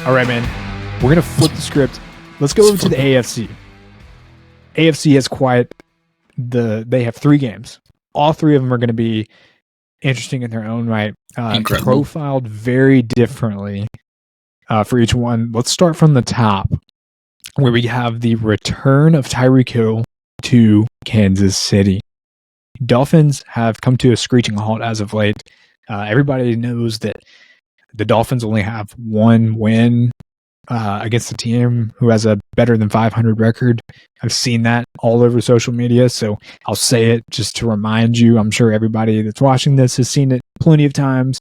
All right, man. We're going to flip the script. Let's go over to the AFC. AFC has they have 3 games. All 3 of them are going to be interesting in their own right. Profiled very differently for each one. Let's start from the top, where we have the return of Tyreek Hill to Kansas City. Dolphins have come to a screeching halt as of late. Everybody knows that the Dolphins only have 1 win against a team who has a better than 500 record. I've seen that all over social media, so I'll say it just to remind you. I'm sure everybody that's watching this has seen it plenty of times.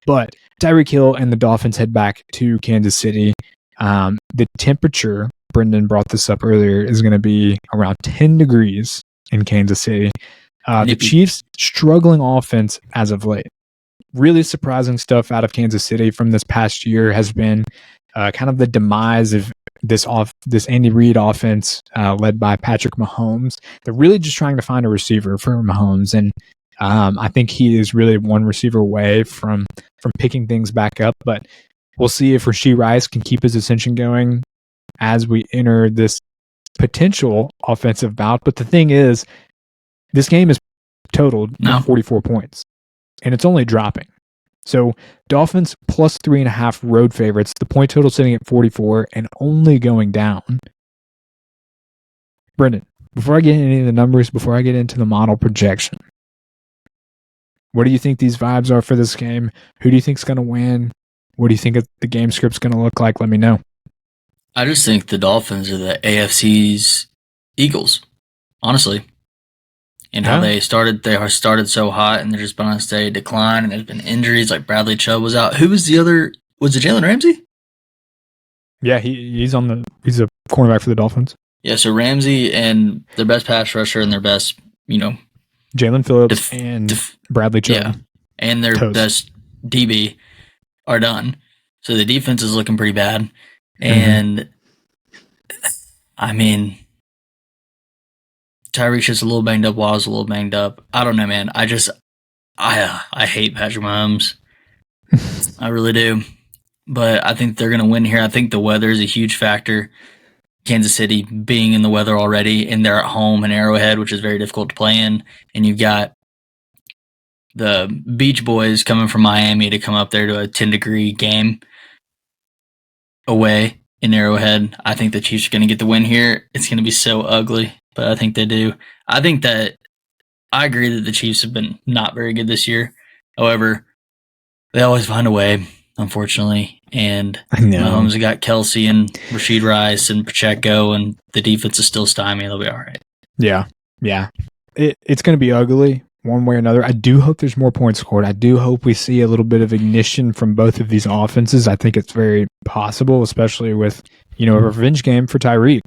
But Tyreek Hill and the Dolphins head back to Kansas City. The temperature, Brendan brought this up earlier, is going to be around 10 degrees in Kansas City. The Chiefs struggling offense as of late. Really surprising stuff out of Kansas City from this past year has been kind of the demise of this Andy Reid offense led by Patrick Mahomes. They're really just trying to find a receiver for Mahomes, and I think he is really one receiver away from picking things back up. But we'll see if Rashee Rice can keep his ascension going as we enter this potential offensive bout. But the thing is, this game is totaled 44 points, and it's only dropping. So Dolphins plus 3.5 road favorites. The point total sitting at 44 and only going down. Brendan, before I get into any of the numbers, before I get into the model projection, what do you think these vibes are for this game? Who do you think is going to win? What do you think the game script's going to look like? Let me know. I just think the Dolphins are the AFC's Eagles, honestly. And how they started so hot, and they're just been on a steady decline, and there's been injuries, like Bradley Chubb was out. Who was the other? Was it Jalen Ramsey? Yeah, he's a cornerback for the Dolphins. Yeah, so Ramsey and their best pass rusher and their best, Jalen Phillips and Bradley Chubb. Yeah, and their best DB are done. So the defense is looking pretty bad. And, I mean, Tyreek's just a little banged up. Wild's a little banged up. I don't know, man. I hate Patrick Mahomes. I really do. But I think they're going to win here. I think the weather is a huge factor. Kansas City being in the weather already, and they're at home in Arrowhead, which is very difficult to play in. And you've got the Beach Boys coming from Miami to come up there to a 10-degree game away in Arrowhead. I think the Chiefs are going to get the win here. It's going to be so ugly, but I think they do. I agree that the Chiefs have been not very good this year. However, they always find a way, unfortunately. And Mahomes have got Kelsey and Rashee Rice and Pacheco, and the defense is still stymied. They'll be all right. Yeah. It's going to be ugly one way or another. I do hope there's more points scored. I do hope we see a little bit of ignition from both of these offenses. I think it's very possible, especially with a revenge game for Tyreek.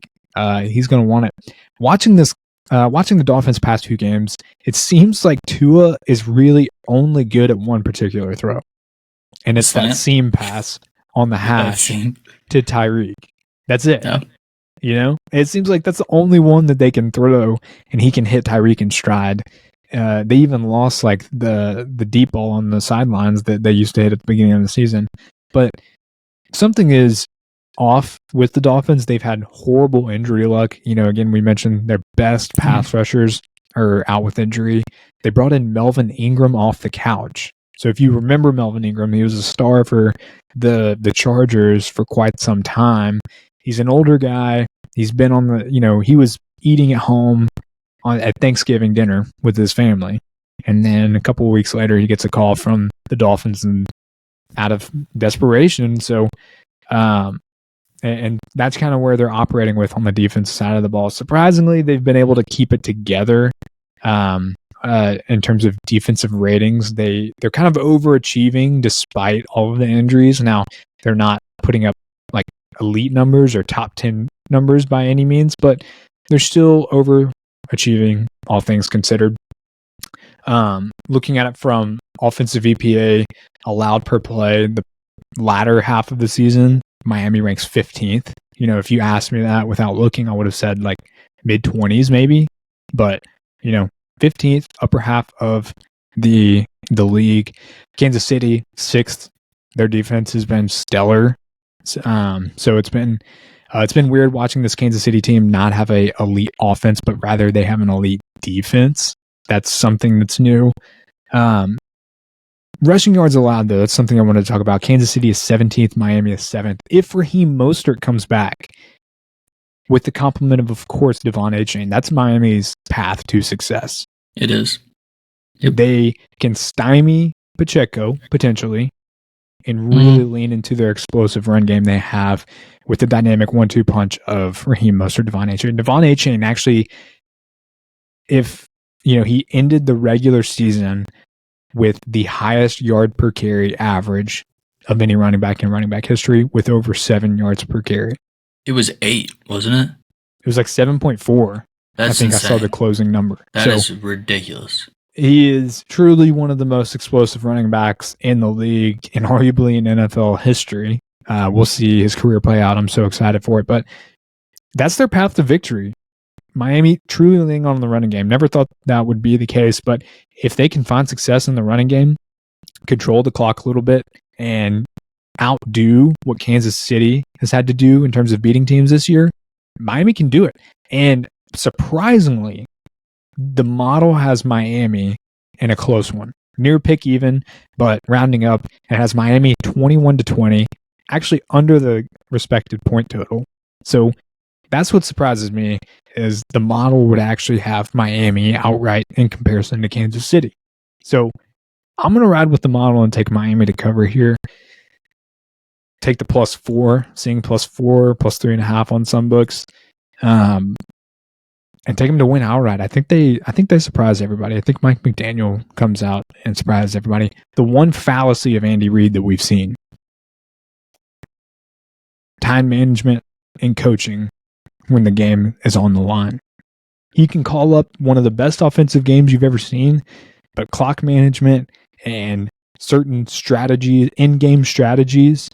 He's going to want it. Watching the Dolphins' past 2 games, it seems like Tua is really only good at one particular throw, and it's that seam pass on the hash to Tyreek. That's it. Yeah. It seems like that's the only one that they can throw, and he can hit Tyreek in stride. They even lost like the deep ball on the sidelines that they used to hit at the beginning of the season. But something is off with the Dolphins. They've had horrible injury luck. Again, we mentioned their best pass rushers are out with injury. They brought in Melvin Ingram off the couch. So if you remember Melvin Ingram, he was a star for the Chargers for quite some time. He's an older guy. He's been on the, he was eating at home at Thanksgiving dinner with his family. And then a couple of weeks later, he gets a call from the Dolphins and out of desperation. So, and that's kind of where they're operating with on the defensive side of the ball. Surprisingly, they've been able to keep it together. In terms of defensive ratings, they're kind of overachieving despite all of the injuries. Now, they're not putting up like elite numbers or top 10 numbers by any means, but they're still overachieving, all things considered. Looking at it from offensive EPA allowed per play, the latter half of the season, Miami ranks 15th. If you asked me that without looking, I would have said like mid-20s maybe, but 15th, upper half of the league. Kansas City, 6th. Their defense has been stellar. So it's been weird watching this Kansas City team not have a elite offense, but rather they have an elite defense. That's something that's new. Rushing yards allowed, though, that's something I wanted to talk about. Kansas City is 17th, Miami is 7th. If Raheem Mostert comes back with the complement of course, Devon Achane, that's Miami's path to success. It is. Yep. They can stymie Pacheco, potentially, and really lean into their explosive run game they have with the dynamic 1-2 punch of Raheem Mostert, Devon Achane. Devon Achane actually, if he ended the regular season with the highest yard per carry average of any running back in running back history, with over 7 yards per carry. It was 8, wasn't it? It was like 7.4. That's I think insane. I saw the closing number. That is ridiculous. He is truly one of the most explosive running backs in the league and arguably in NFL history. We'll see his career play out. I'm so excited for it. But that's their path to victory. Miami truly leaning on the running game. Never thought that would be the case, but if they can find success in the running game, control the clock a little bit, and outdo what Kansas City has had to do in terms of beating teams this year, Miami can do it. And surprisingly, the model has Miami in a close one. Near pick even, but rounding up, it has Miami 21-20, actually under the respected point total. So that's what surprises me, is the model would actually have Miami outright in comparison to Kansas City. So I'm going to ride with the model and take Miami to cover here. Take the +4, seeing +4, +3.5 on some books, and take them to win outright. I think they surprise everybody. I think Mike McDaniel comes out and surprises everybody. The one fallacy of Andy Reid that we've seen: time management and coaching when the game is on the line. He can call up one of the best offensive games you've ever seen, but clock management and certain strategies, in-game strategies,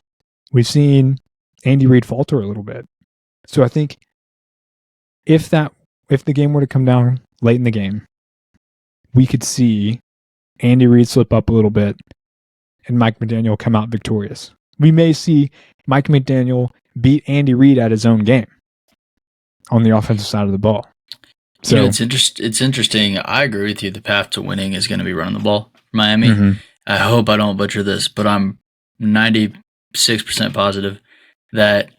we've seen Andy Reid falter a little bit. So I think if the game were to come down late in the game, we could see Andy Reid slip up a little bit and Mike McDaniel come out victorious. We may see Mike McDaniel beat Andy Reid at his own game on the offensive side of the ball. So it's interesting. I agree with you. The path to winning is going to be running the ball. Miami. Mm-hmm. I hope I don't butcher this, but I'm 96% positive that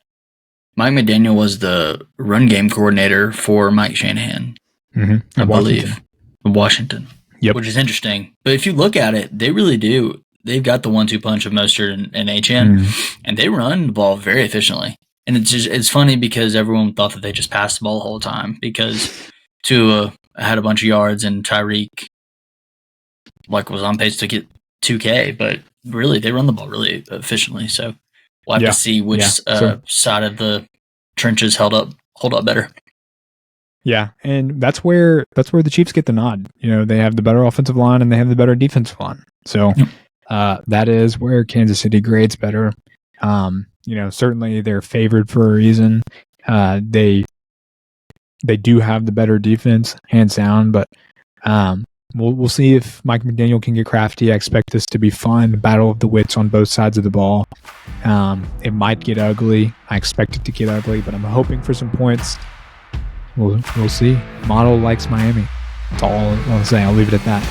Mike McDaniel was the run game coordinator for Mike Shanahan. Mm-hmm. I believe. Washington. Yep. Which is interesting. But if you look at it, they really do. They've got the 1-2 punch of Mostert and Achane, and they run the ball very efficiently. And it's funny because everyone thought that they just passed the ball the whole time because Tua had a bunch of yards and Tyreek was on pace to get 2K, but really they run the ball really efficiently. So we'll have to see which side of the trenches hold up better. Yeah, and that's where the Chiefs get the nod. They have the better offensive line and they have the better defensive line. So that is where Kansas City grades better. Certainly they're favored for a reason. They do have the better defense, hands down, but we'll see if Mike McDaniel can get crafty. I expect this to be fun, battle of the wits on both sides of the ball. It might get ugly. I expect it to get ugly, but I'm hoping for some points. We'll see. Model likes Miami. That's all I'll say. I'll leave it at that.